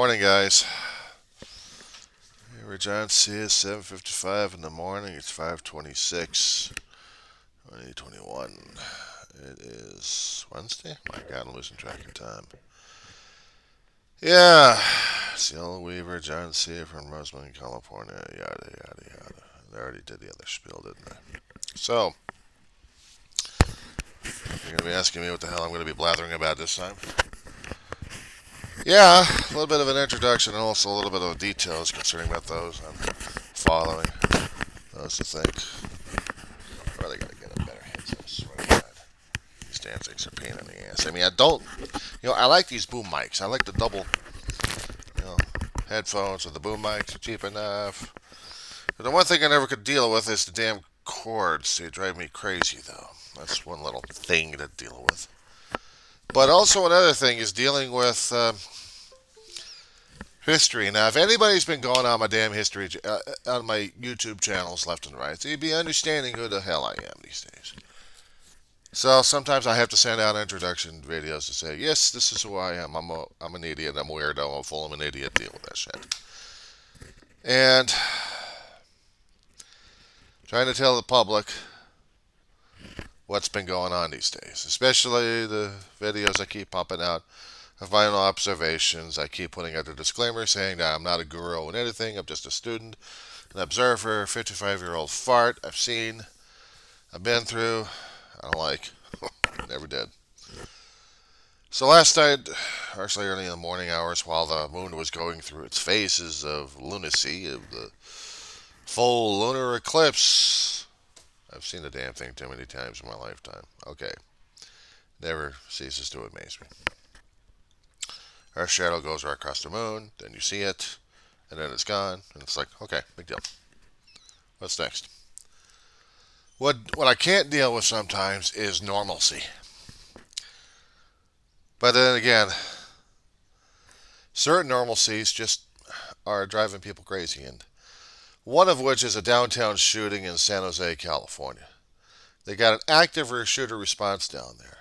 Morning, guys. Here we're Jaundice. It's 7:55 in the morning. It's 5/26, 2021. It is Wednesday. My God, I'm losing track of time. Yeah, Cielo Weaver, Jaundice from Roseman, California. Yada yada yada. I already did the other spiel, didn't I? So you're gonna be asking me what the hell I'm gonna be blathering about this time. Yeah, a little bit of an introduction and also a little bit of details concerning about those I'm following. Those to think. Really gotta get a better headset. I swear to God. These damn things are a pain in the ass. I mean, I like these boom mics. I like the double, you know, headphones with the boom mics are cheap enough. But the one thing I never could deal with is the damn cords. They drive me crazy, though. That's one little thing to deal with. But also another thing is dealing with history. Now, if anybody's been going on my damn history on my YouTube channels left and right, so you'd be understanding who the hell I am these days. So sometimes I have to send out introduction videos to say, yes, this is who I am. I'm an idiot. I'm a weirdo. I'm full of an idiot. Deal with that shit. And trying to tell the public what's been going on these days, especially the videos I keep pumping out of my own observations. I keep putting out a disclaimer saying that I'm not a guru in anything. I'm just a student, an observer, 55-year-old fart. I've been through, I don't like, never did. So last night, actually early in the morning hours, while the moon was going through its phases of lunacy, of the full lunar eclipse, I've seen the damn thing too many times in my lifetime. Okay. Never ceases to amaze me. Our shadow goes right across the moon, then you see it, and then it's gone, and it's like, okay, big deal. What's next? What I can't deal with sometimes is normalcy. But then again, certain normalcies just are driving people crazy, and one of which is a downtown shooting in San Jose, California. They got an active shooter response down there.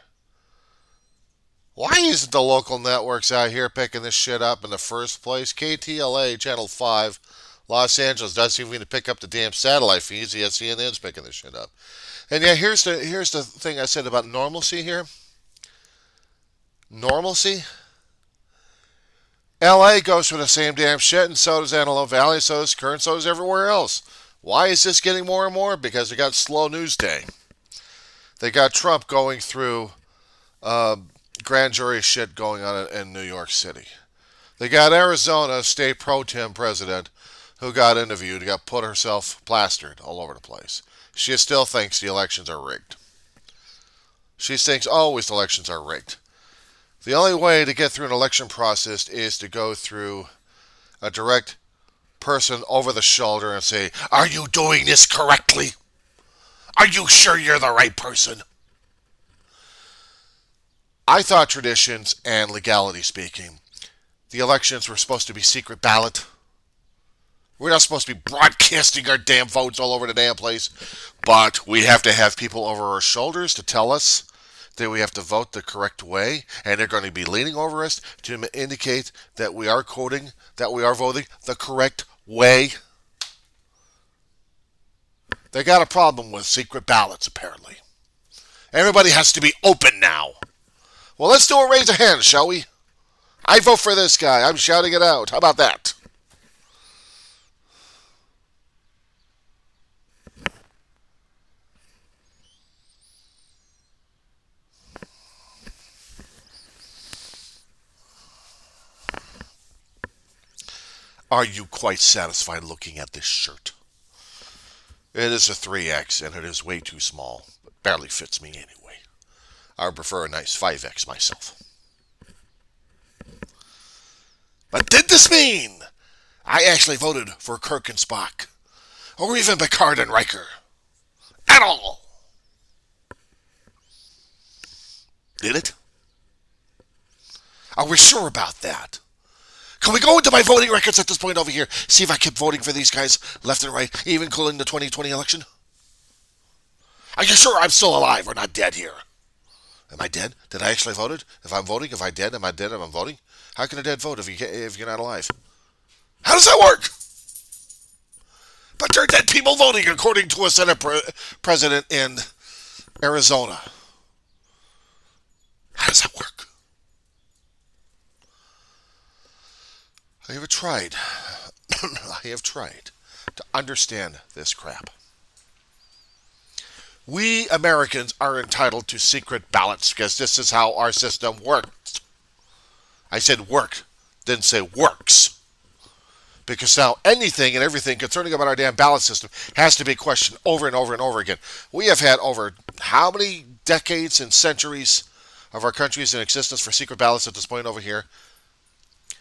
Why isn't the local networks out here picking this shit up in the first place? KTLA, Channel 5, Los Angeles doesn't even pick up the damn satellite feeds, yet CNN's picking this shit up. And yeah, here's the thing I said about normalcy here. Normalcy? LA goes for the same damn shit, and so does Antelope Valley, so does Kern, so does everywhere else. Why is this getting more and more? Because they got slow news day. They got Trump going through grand jury shit going on in New York City. They got Arizona state pro tem president who got interviewed, got put herself plastered all over the place. She still thinks the elections are rigged. She thinks always elections are rigged. The only way to get through an election process is to go through a direct person over the shoulder and say, are you doing this correctly? Are you sure you're the right person? I thought traditions and legality speaking, the elections were supposed to be secret ballot. We're not supposed to be broadcasting our damn votes all over the damn place. But we have to have people over our shoulders to tell us that we have to vote the correct way. And they're going to be leaning over us to indicate that we are voting the correct way. They got a problem with secret ballots, apparently. Everybody has to be open now. Well, let's do a raise of hands, shall we? I vote for this guy. I'm shouting it out. How about that? Are you quite satisfied looking at this shirt? It is a 3X and it is way too small. It barely fits me anyway. I would prefer a nice 5X myself. But did this mean I actually voted for Kirk and Spock? Or even Picard and Riker? At all? Did it? Are we sure about that? Can we go into my voting records at this point over here, see if I kept voting for these guys left and right, even including the 2020 election? Are you sure I'm still alive or not dead here? Am I dead? Did I actually vote? If I'm voting, if I dead, am I dead if I'm voting? How can a dead vote if you're not alive? How does that work? But there are dead people voting, according to a Senate president in Arizona. How does that work? I have tried. I have tried to understand this crap. We Americans are entitled to secret ballots because this is how our system works. I said work, didn't say works. Because now anything and everything concerning about our damn ballot system has to be questioned over and over and over again. We have had over how many decades and centuries of our countries in existence for secret ballots at this point over here?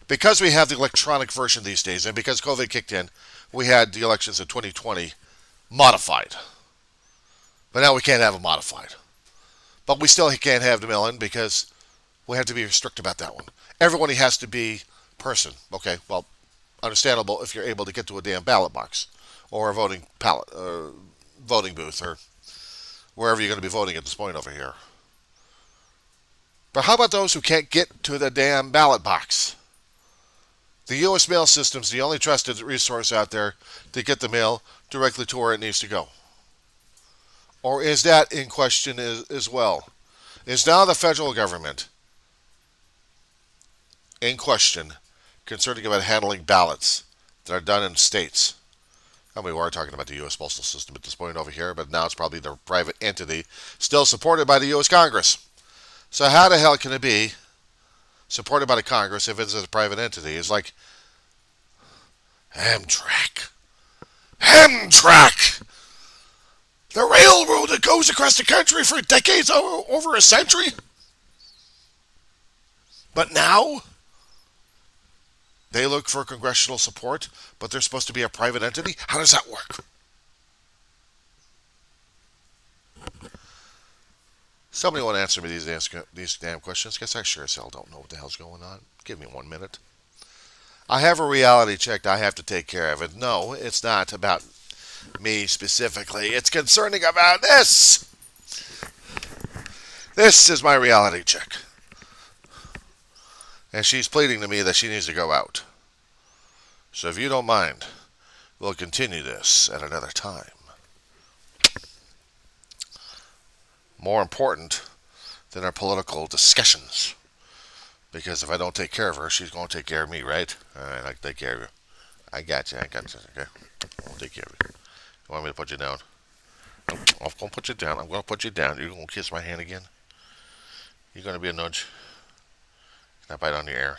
Because we have the electronic version these days, and because COVID kicked in, we had the elections of 2020 modified. But now we can't have them modified. But we still can't have the mail-in because we have to be strict about that one. Everybody has to be person. Okay, well, understandable if you're able to get to a damn ballot box or a voting booth or wherever you're going to be voting at this point over here. But how about those who can't get to the damn ballot box? The U.S. mail system is the only trusted resource out there to get the mail directly to where it needs to go. Or is that in question as well? Is now the federal government in question concerning about handling ballots that are done in states? I mean, we are talking about the U.S. postal system at this point over here, but now it's probably the private entity still supported by the U.S. Congress. So how the hell can it be supported by the Congress if it's a private entity? It's like Amtrak. Amtrak! The railroad that goes across the country for decades, over a century. But now they look for congressional support, but they're supposed to be a private entity? How does that work? Somebody want to answer me these damn questions? Guess I sure as hell don't know what the hell's going on. Give me 1 minute. I have a reality check I have to take care of. And no, it's not about me specifically. It's concerning about this. This is my reality check. And she's pleading to me that she needs to go out. So if you don't mind, we'll continue this at another time. More important than our political discussions. Because if I don't take care of her, she's going to take care of me, right? Alright, I can take care of you. I got you, okay? I'll take care of you. You want me to put you down? I'm going to put you down. I'm going to put you down. You're going to kiss my hand again? You're going to be a nudge? Can I bite on your ear?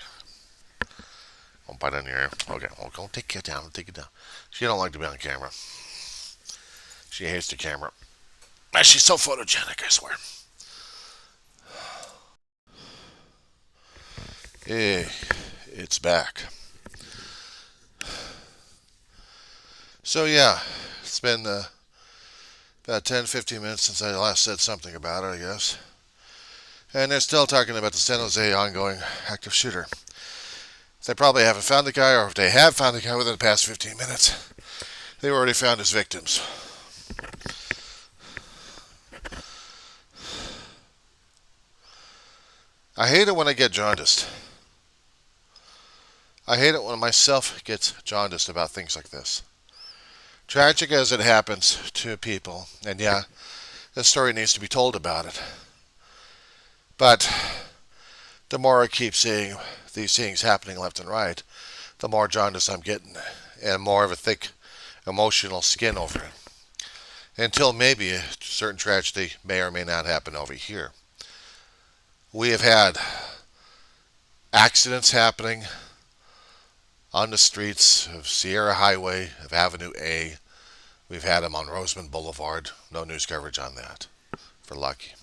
I'll bite on your ear. Okay, well, go take it down. Take it down. She don't like to be on camera. She hates the camera. She's so photogenic, I swear. Hey, it's back. So yeah, it's been about 10-15 minutes since I last said something about it, I guess. And they're still talking about the San Jose ongoing active shooter. They probably haven't found the guy, or if they have found the guy within the past 15 minutes, they've already found his victims. I hate it when I get jaundiced. I hate it when myself gets jaundiced about things like this. Tragic as it happens to people, and yeah, the story needs to be told about it. But the more I keep seeing these things happening left and right, the more jaundice I'm getting, and more of a thick emotional skin over it. Until maybe a certain tragedy may or may not happen over here. We have had accidents happening on the streets of Sierra Highway, of Avenue A. We've had them on Roseman Boulevard. No news coverage on that. For lucky.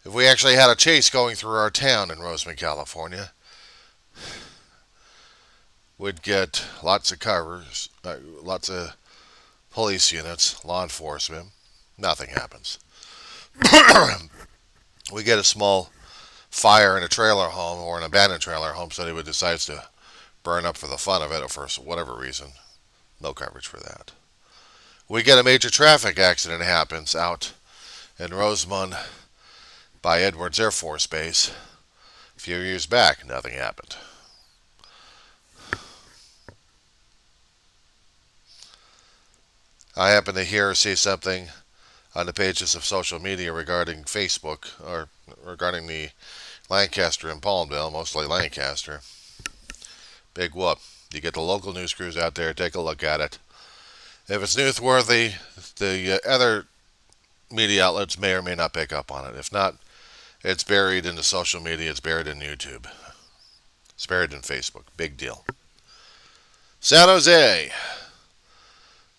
If we actually had a chase going through our town in Roseman, California, we'd get lots of covers, lots of police units, law enforcement. Nothing happens. We get a small fire in a trailer home or an abandoned trailer home, somebody decides to burn up for the fun of it or for whatever reason. No coverage for that. We get a major traffic accident happens out in Rosemont by Edwards Air Force Base. few years back, nothing happened. I happened to hear or see something on the pages of social media regarding Facebook, or regarding the Lancaster and Palmdale, mostly Lancaster. Big whoop. You get the local news crews out there, take a look at it. If it's newsworthy, the other media outlets may or may not pick up on it. If not, it's buried in the social media, it's buried in YouTube, it's buried in Facebook. Big deal. San Jose,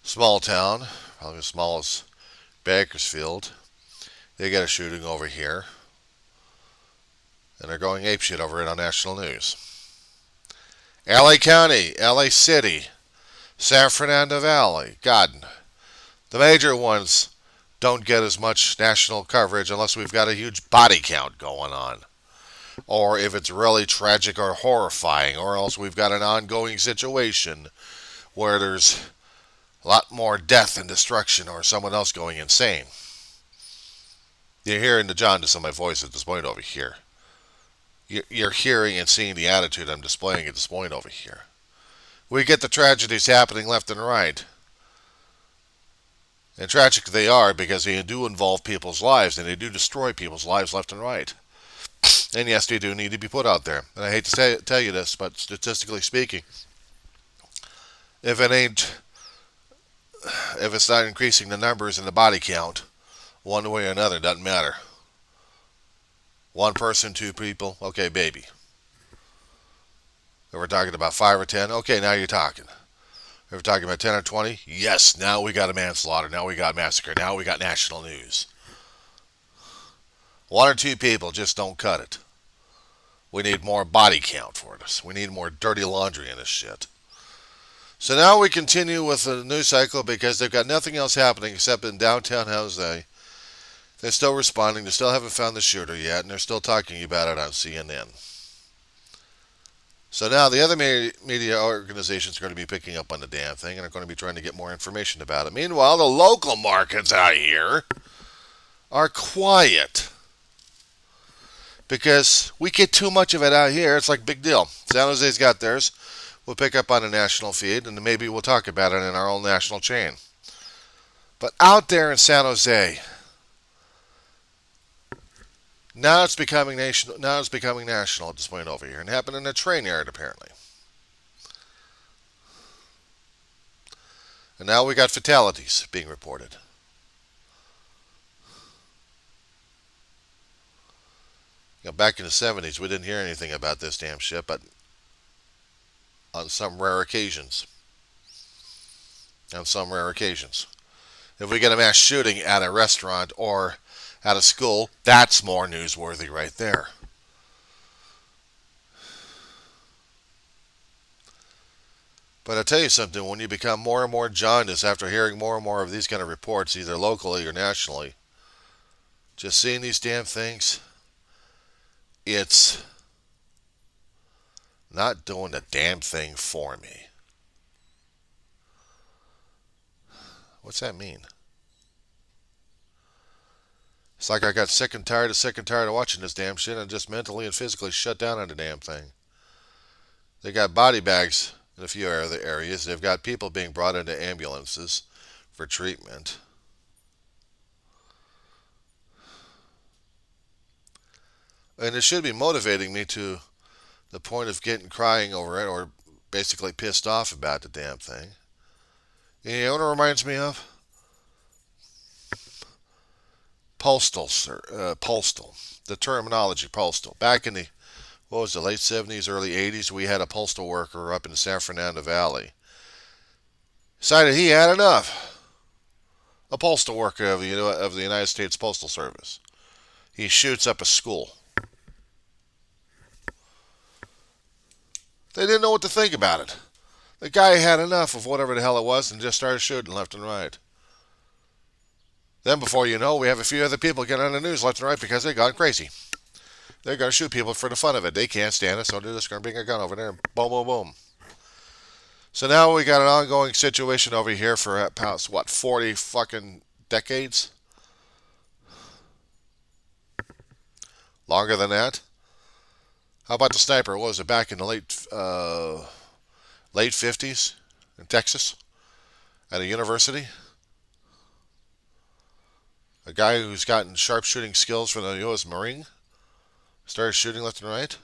small town, probably as small as Bakersfield. They got a shooting over here, and they're going apeshit over it on national news. LA County, LA City, San Fernando Valley. God, the major ones don't get as much national coverage unless we've got a huge body count going on. Or if it's really tragic or horrifying, or else we've got an ongoing situation where there's a lot more death and destruction or someone else going insane. You're hearing the jaundice in my voice at this point over here. You're hearing and seeing the attitude I'm displaying at this point over here. We get the tragedies happening left and right. And tragic they are because they do involve people's lives and they do destroy people's lives left and right. And yes, they do need to be put out there. And I hate to tell you this, but statistically speaking, if it's not increasing the numbers and the body count, one way or another, it doesn't matter. One person, two people, okay, baby. If we're talking about 5 or 10, okay, now you're talking. If we're talking about 10 or 20, yes, now we got a manslaughter, now we got massacre, now we got national news. 1 or 2 people just don't cut it. We need more body count for this. We need more dirty laundry in this shit. So now we continue with the news cycle because they've got nothing else happening except in downtown Jose. They're still responding. They still haven't found the shooter yet, and they're still talking about it on CNN. So now the other media organizations are going to be picking up on the damn thing and are going to be trying to get more information about it. Meanwhile, the local markets out here are quiet because we get too much of it out here. It's like big deal. San Jose's got theirs. We'll pick up on a national feed, and maybe we'll talk about it in our own national chain. But out there in San Jose, now it's becoming national. Now it's becoming national at this point over here, and it happened in a train yard apparently. And now we got fatalities being reported. Back in the 70s, we didn't hear anything about this damn shit, but on some rare occasions. If we get a mass shooting at a restaurant or at a school, that's more newsworthy right there. But I tell you something, when you become more and more jaundiced after hearing more and more of these kind of reports, either locally or nationally, just seeing these damn things, it's not doing a damn thing for me. What's that mean? It's like I got sick and tired of watching this damn shit and just mentally and physically shut down on the damn thing. They got body bags in a few other areas. They've got people being brought into ambulances for treatment. And it should be motivating me to the point of crying over it or basically pissed off about the damn thing. You know what it reminds me of? Postal. The terminology postal. Back in the, late 70s, early 80s, we had a postal worker up in the San Fernando Valley. Decided he had enough. A postal worker of the United States Postal Service. He shoots up a school. They didn't know what to think about it. The guy had enough of whatever the hell it was and just started shooting left and right. Then before you know, we have a few other people get on the news left and right because they've gone crazy. They're going to shoot people for the fun of it. They can't stand it, so they're just going to bring a gun over there and boom, boom, boom. So now we got an ongoing situation over here for past, 40 fucking decades? Longer than that? How about the sniper? What was it, back in the late 50s in Texas at a university? A guy who's gotten sharpshooting skills from the U.S. Marine started shooting left and right.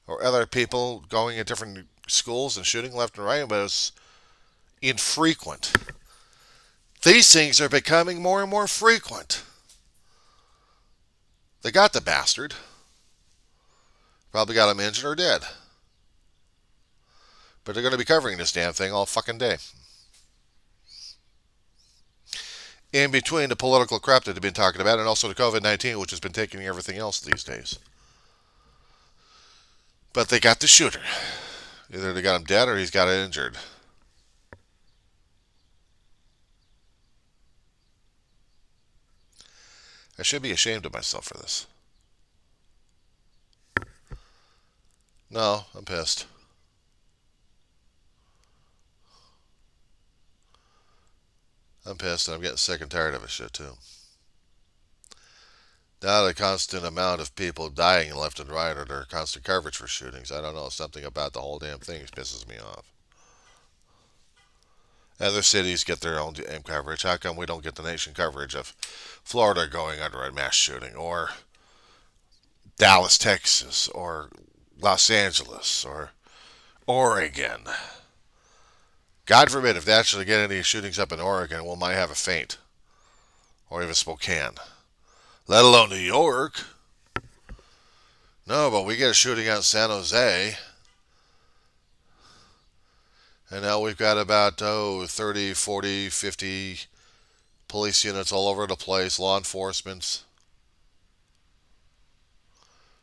Or other people going at different schools and shooting left and right, but it's infrequent. These things are becoming more and more frequent. They got the bastard. Probably got him injured or dead. But they're going to be covering this damn thing all fucking day. In between the political crap that they've been talking about and also the COVID-19, which has been taking everything else these days. But they got the shooter. Either they got him dead or he's got it injured. I should be ashamed of myself for this. No, I'm pissed. I'm pissed and I'm getting sick and tired of it shit too. Now the constant amount of people dying left and right or their constant coverage for shootings. I don't know. Something about the whole damn thing pisses me off. Other cities get their own damn coverage. How come we don't get the nation coverage of Florida going under a mass shooting, or Dallas, Texas, or Los Angeles, or Oregon? God forbid if they actually get any shootings up in Oregon, we might have a faint. Or even Spokane. Let alone New York. No, but we get a shooting out in San Jose. And now we've got about 30, 40, 50 police units all over the place, law enforcement.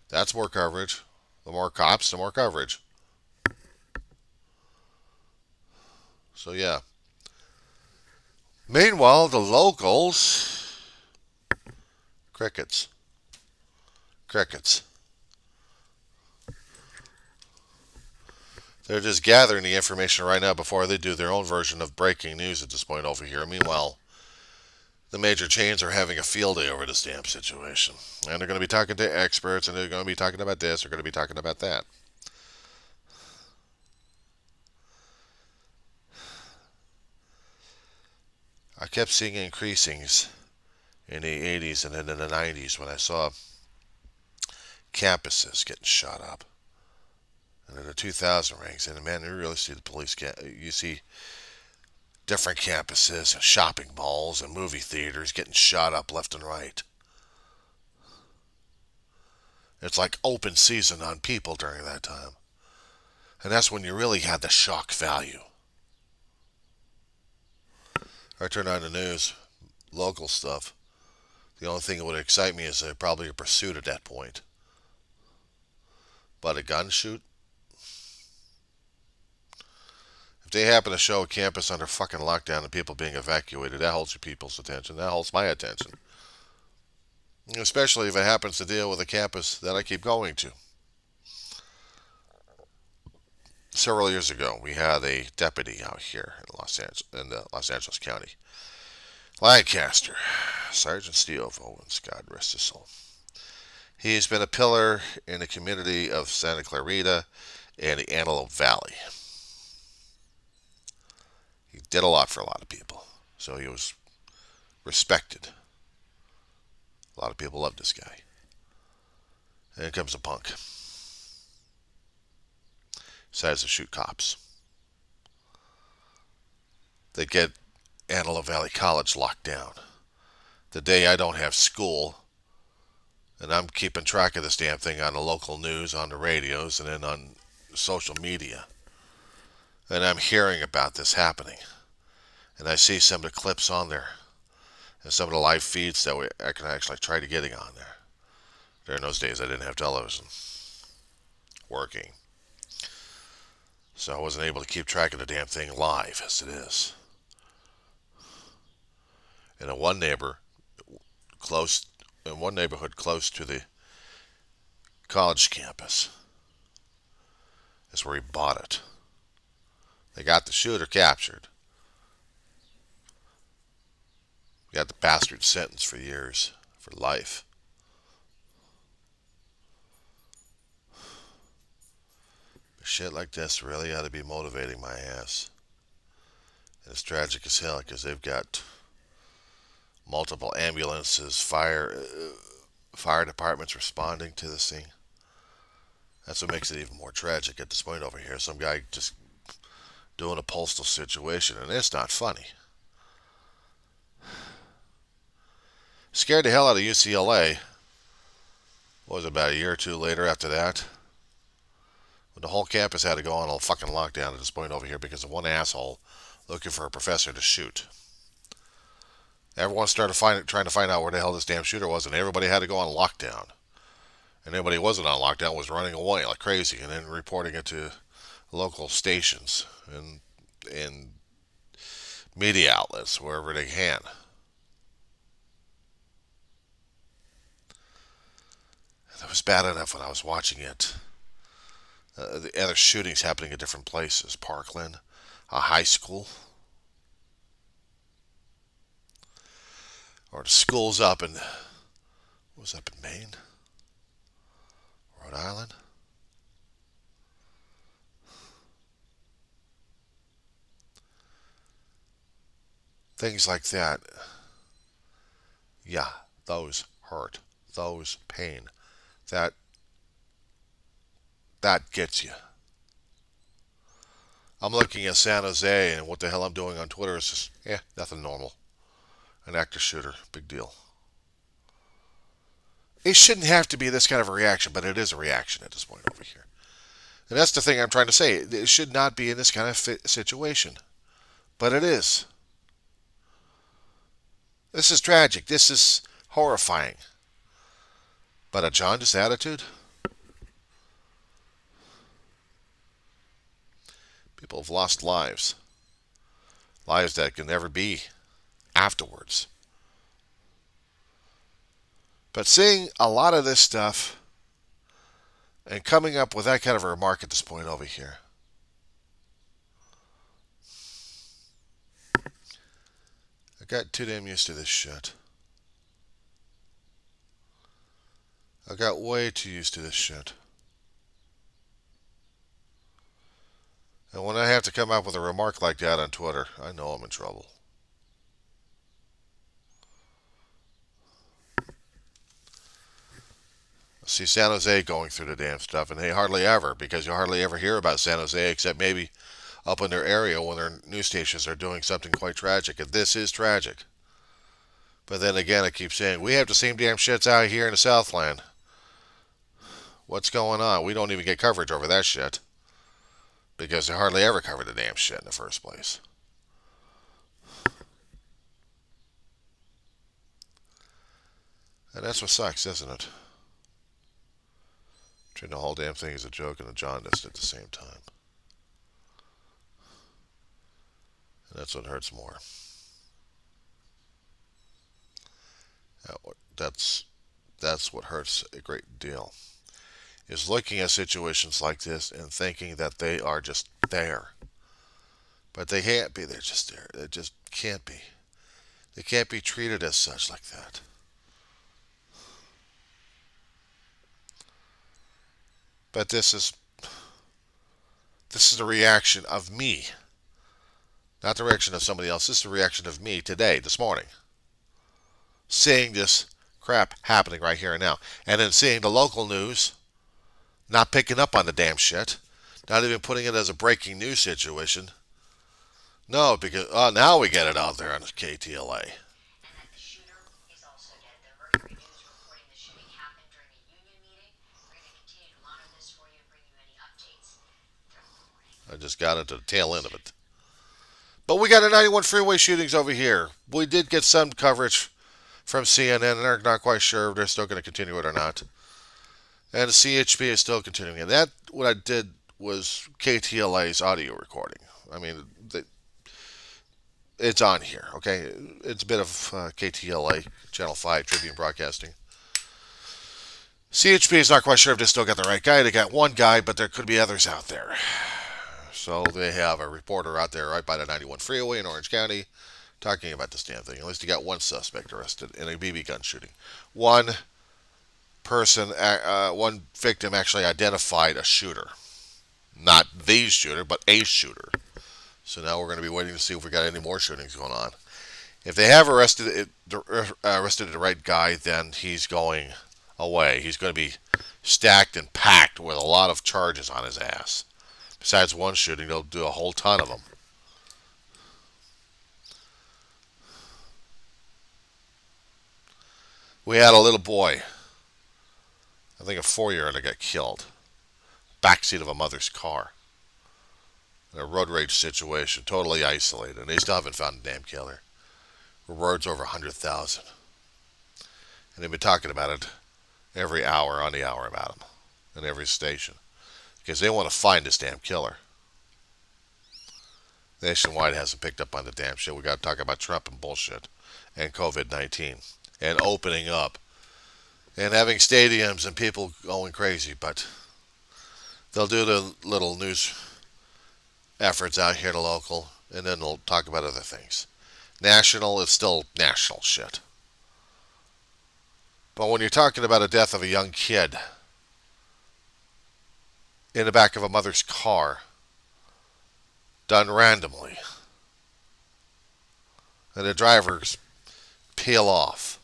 That's more coverage. The more cops, the more coverage. So, yeah. Meanwhile, the locals, crickets. Crickets. They're just gathering the information right now before they do their own version of breaking news at this point over here. Meanwhile, the major chains are having a field day over this damn situation. And they're going to be talking to experts, and they're going to be talking about this, they're going to be talking about that. I kept seeing increasings in the 80s and then in the 90s when I saw campuses getting shot up. And in the 2000 ranks, and man, you really see the police, you see different campuses and shopping malls and movie theaters getting shot up left and right. It's like open season on people during that time. And that's when you really had the shock value. I turn on the news, local stuff. The only thing that would excite me is probably a pursuit at that point. But a gun shoot? If they happen to show a campus under fucking lockdown and people being evacuated, that holds your people's attention. That holds my attention. Especially if it happens to deal with a campus that I keep going to. Several years ago, we had a deputy out here in Los Angeles County, Lancaster, Sergeant Steve Owens, God rest his soul. He's been a pillar in the community of Santa Clarita and the Antelope Valley. He did a lot for a lot of people, so he was respected. A lot of people loved this guy. And then comes a punk. Decides to shoot cops. They get Antelope Valley College locked down. The day I don't have school, and I'm keeping track of this damn thing on the local news, on the radios, and then on social media. And I'm hearing about this happening. And I see some of the clips on there. And some of the live feeds that I can actually try to get on there. During those days I didn't have television working. So I wasn't able to keep track of the damn thing live as it is. And in one neighborhood close to the college campus is where he bought it. They got the shooter captured. Got the bastard sentenced for years for life. Shit like this really ought to be motivating my ass. And it's tragic as hell because they've got multiple ambulances, fire departments responding to this thing. That's what makes it even more tragic at this point over here. Some guy just doing a postal situation, and it's not funny. Scared the hell out of UCLA. What was it, about a year or two later after that? When the whole campus had to go on a fucking lockdown at this point over here because of one asshole looking for a professor to shoot. Everyone started trying to find out where the hell this damn shooter was, and everybody had to go on lockdown. And anybody who wasn't on lockdown was running away like crazy and then reporting it to local stations and media outlets wherever they can. It was bad enough when I was watching it. The other shootings happening at different places. Parkland, a high school. Or the schools up in, what was up in Maine? Rhode Island? Things like that. Yeah, those hurt. Those pain. That gets you. I'm looking at San Jose, and what the hell I'm doing on Twitter is just, nothing normal. An active shooter, big deal. It shouldn't have to be this kind of a reaction, but it is a reaction at this point over here. And that's the thing I'm trying to say. It should not be in this kind of situation. But it is. This is tragic. This is horrifying. But a jaundice attitude? People have lost lives. Lives that can never be afterwards. But seeing a lot of this stuff and coming up with that kind of a remark at this point over here, I got too damn used to this shit. I got way too used to this shit. And when I have to come up with a remark like that on Twitter, I know I'm in trouble. See San Jose going through the damn stuff, and they hardly ever, because you hardly ever hear about San Jose except maybe up in their area when their news stations are doing something quite tragic, and this is tragic. But then again, I keep saying, we have the same damn shits out here in the Southland. What's going on? We don't even get coverage over that shit. Because they hardly ever cover the damn shit in the first place. And that's what sucks, isn't it? Treating the whole damn thing as a joke and a jaundice at the same time. And that's what hurts more. That's what hurts a great deal. Is looking at situations like this and thinking that they are just there. But they can't be. They're just there. They just can't be. They can't be treated as such like that. But this is the reaction of me. Not the reaction of somebody else. This is the reaction of me today, this morning. Seeing this crap happening right here and now. And then seeing the local news not picking up on the damn shit. Not even putting it as a breaking news situation. No, because now we get it out there on KTLA. I just got into the tail end of it. But we got a 91 freeway shootings over here. We did get some coverage from CNN, and they're not quite sure if they're still going to continue it or not. And the CHP is still continuing. And that, what I did was KTLA's audio recording. I mean, it's on here, okay? It's a bit of KTLA, Channel 5, Tribune Broadcasting. CHP is not quite sure if they still got the right guy. They got one guy, but there could be others out there. So they have a reporter out there right by the 91 freeway in Orange County talking about this damn thing. At least he got one suspect arrested in a BB gun shooting. One one victim actually identified a shooter. Not the shooter, but a shooter. So now we're going to be waiting to see if we got any more shootings going on. If they have arrested the right guy, then he's going away. He's going to be stacked and packed with a lot of charges on his ass. Besides one shooting, they'll do a whole ton of them. We had a little boy, I think a 4-year-old, that got killed. Backseat of a mother's car. In a road rage situation, totally isolated. And they still haven't found the damn killer. Rewards over 100,000. And they've been talking about it every hour on the hour about him. In every station. Because they want to find this damn killer. Nationwide hasn't picked up on the damn shit. We got to talk about Trump and bullshit. And COVID-19. And opening up. And having stadiums and people going crazy. But they'll do the little news efforts out here to local. And then they'll talk about other things. National is still national shit. But when you're talking about the death of a young kid in the back of a mother's car, done randomly, and the drivers peel off.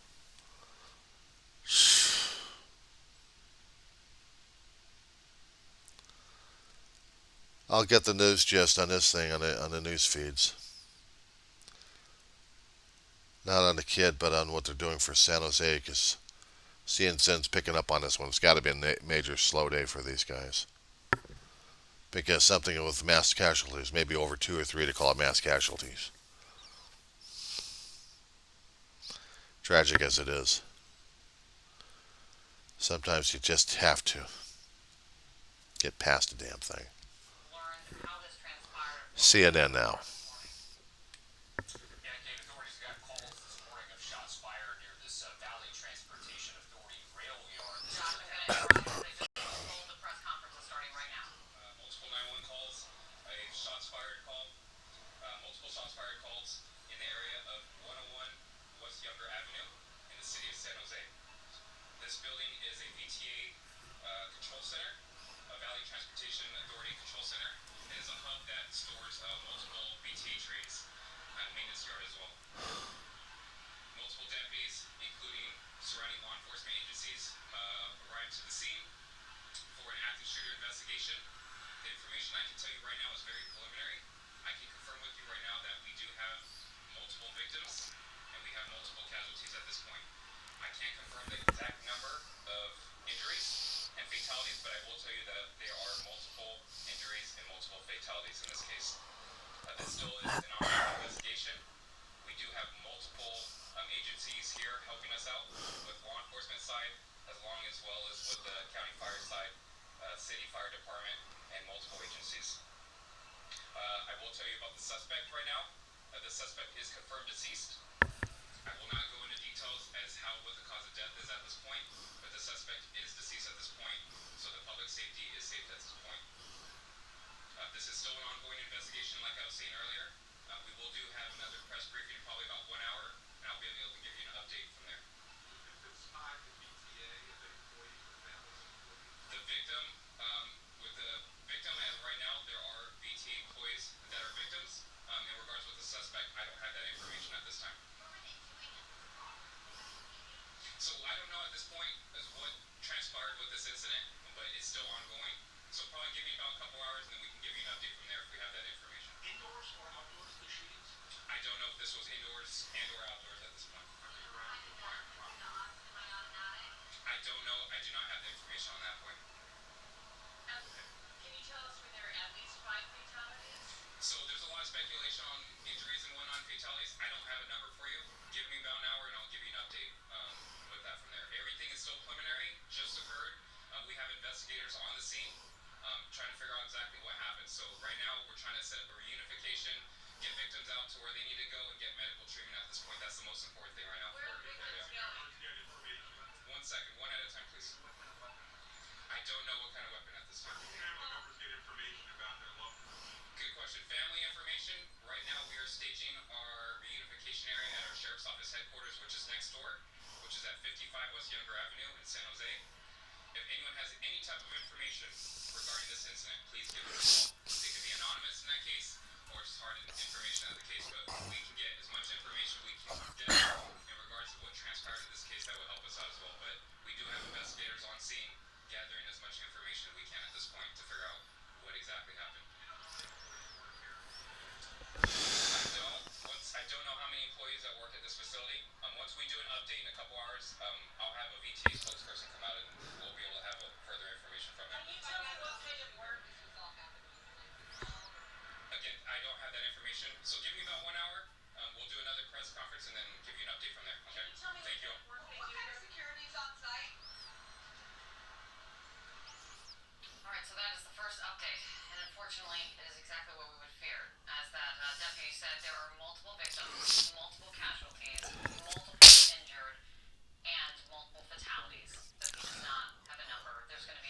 I'll get the news gist on this thing on the news feeds. Not on the kid, but on what they're doing for San Jose, because CNN's picking up on this one. It's got to be a major slow day for these guys. Because something with mass casualties, maybe over 2 or 3 to call it mass casualties. Tragic as it is. Sometimes you just have to get past the damn thing. CNN now.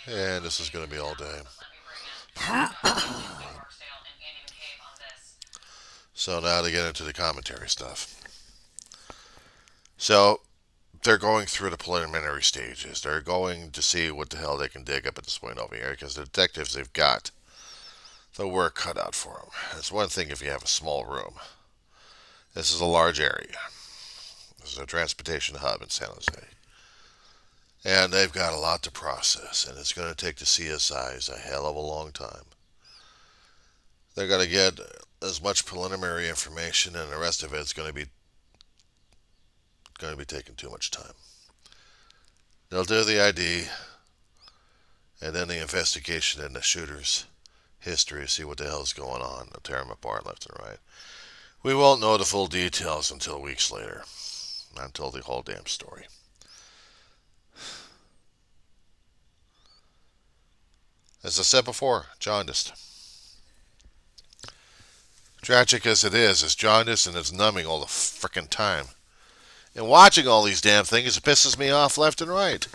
And this is going to be all day. So now to get into the commentary stuff. So they're going through the preliminary stages. They're going to see what the hell they can dig up at this point over here because the detectives, they've got the work cut out for them. It's one thing if you have a small room. This is a large area. This is a transportation hub in San Jose. And they've got a lot to process, and it's going to take the CSIs a hell of a long time. They're going to get as much preliminary information, and the rest of it's going to be taking too much time. They'll do the ID, and then the investigation and the shooter's history, see what the hell's going on. They'll tear them apart left and right. We won't know the full details until weeks later, until the whole damn story. As I said before, jaundice. Tragic as it is, it's jaundice and it's numbing all the frickin' time. And watching all these damn things, it pisses me off left and right.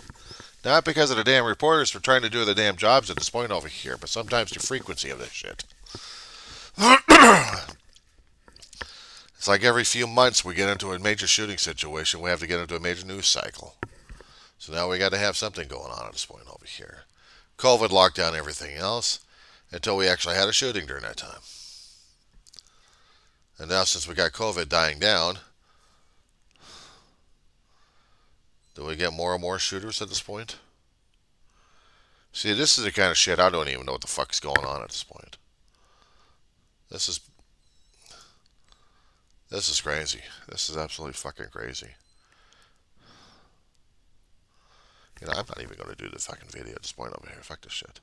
Not because of the damn reporters for trying to do their damn jobs at this point over here, but sometimes the frequency of this shit. It's like every few months we get into a major shooting situation, we have to get into a major news cycle. So now we got to have something going on at this point over here. COVID locked down everything else until we actually had a shooting during that time. And now since we got COVID dying down, do we get more and more shooters at this point? See, this is the kind of shit I don't even know what the fuck's going on at this point. This is crazy. This is absolutely fucking crazy. You know, I'm not even going to do the fucking video at this point over here. Fuck this shit.